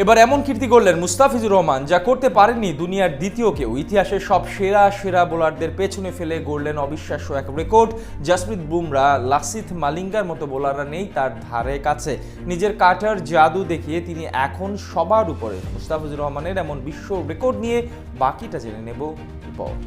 এবার এমন কীর্তি করলেন মুস্তাফিজুর রহমান যা করতে পারেননি দুনিয়ার দ্বিতীয় কেউ। ইতিহাসের সব সেরা সেরা বোলারদের পেছনে ফেলে গড়লেন অবিশ্বাস্য এক রেকর্ড। জসপ্রীত বুমরা, লাসিথ মালিঙ্গার মতো বোলাররা নেই তার ধারে কাছে। নিজের কাটার জাদু দেখিয়ে তিনি এখন সবার উপরে। মুস্তাফিজুর রহমানের এমন বিশ্ব রেকর্ড নিয়ে বাকিটা জেনে নেব রিপোর্ট।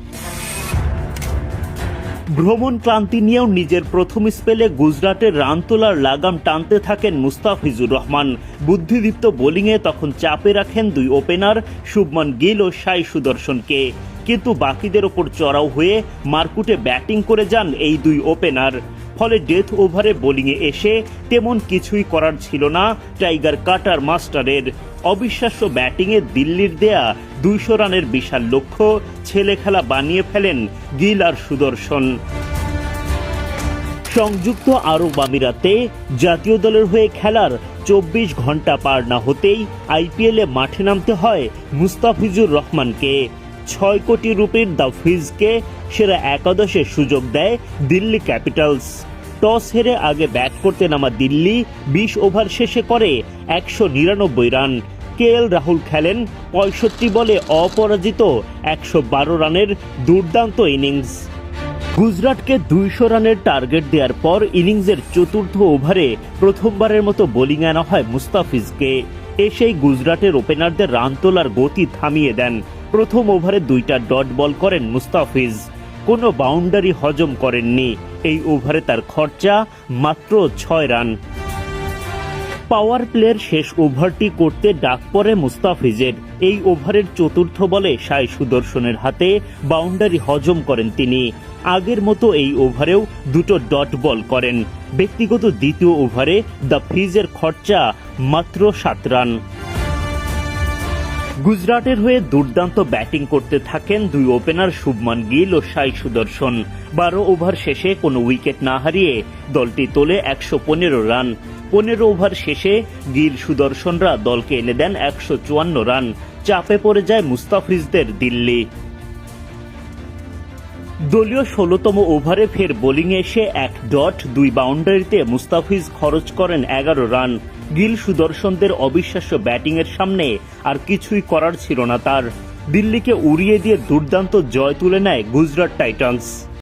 ভ্রমণ ক্লান্তি নিয়েও নিজের প্রথম স্পেলে গুজরাটের রান তোলার লাগাম টানতে থাকেন মুস্তাফিজুর রহমান। বুদ্ধিদীপ্ত বোলিংয়ে তখন চাপে রাখেন দুই ওপেনার শুভমান গিল ও সাই সুদর্শনকে। কিন্তু বাকিদের ওপর চড়াও হয়ে মারকুটে ব্যাটিং করে যান এই দুই ওপেনার। ফলে ডেথ ওভারে বোলিংয়ে এসে তেমন কিছুই করার ছিল না টাইগার কাটার মাস্টারের। অবিশ্বাস্য ব্যাটিংয়ে দিল্লির দেয়া 200 রানের বিশাল লক্ষ্য ছেলে খেলা বানিয়ে ফেলেন গিল আর সুদর্শন। সংযুক্ত আরব আমিরাতে জাতীয় দলের হয়ে খেলার 24 ঘন্টা পার না হতেই আইপিএলে মাঠে নামতে হয় মুস্তাফিজুর রহমানকে। 6 কোটি রুপির দ্য ফিজকে সেরা একাদশে সুযোগ দেয় দিল্লি ক্যাপিটালস। টস হেরে আগে ব্যাট করতে নামা দিল্লি 20 ওভার শেষে করে 199 রান। কেএল রাহুল খেলেন 65 বলে অপরাজিত 112 রানের দুর্দান্ত ইনিংস। গুজরাটকে 200 রানের টার্গেট দেওয়ার পর ইনিংসের চতুর্থ ওভারে প্রথমবারের মতো বোলিং আনা হয় মুস্তাফিজকে। এসেই গুজরাটের ওপেনারদের রান তোলার গতি থামিয়ে দেন। প্রথম ওভারে 2টা ডট বল করেন মুস্তাফিজ, কোনো বাউন্ডারি হজম করেননি। এই ওভারে তার খরচা মাত্র 6 রান। পাওয়ার প্লের শেষ ওভারটি করতে ডাক পড়ে মুস্তাফিজের। এই ওভারের চতুর্থ বলে সাই সুদর্শনের হাতে বাউন্ডারি হজম করেন তিনি। আগের মতো এই ওভারেও 2টো ডট বল করেন। ব্যক্তিগত দ্বিতীয় ওভারে দ্য ফিজের খরচা মাত্র 7 রান। গুজরাটের হয়ে দুর্দান্ত ব্যাটিং করতে থাকেন দুই ওপেনার শুভমান গিল ও সাই সুদর্শন। 12 ওভার শেষে কোনো উইকেট না হারিয়ে দলটি তোলে 115 রান। 15 ওভার শেষে গিল সুদর্শনরা দলকে এনে দেন 154 রান। চাপে পড়ে যায় মুস্তাফিজদের দিল্লি। দলীয় 16তম ওভারে ফের বোলিংয়ে এসে 1 ডট 2 বাউন্ডারিতে মুস্তাফিজ খরচ করেন 11 রান। গিল সুদর্শনদের অবিশ্বাস্য ব্যাটিংয়ের সামনে আর কিছুই করার ছিল না তার। দিল্লিকে উড়িয়ে দিয়ে দুর্দান্ত জয় তুলে নেয় গুজরাট টাইটান্স।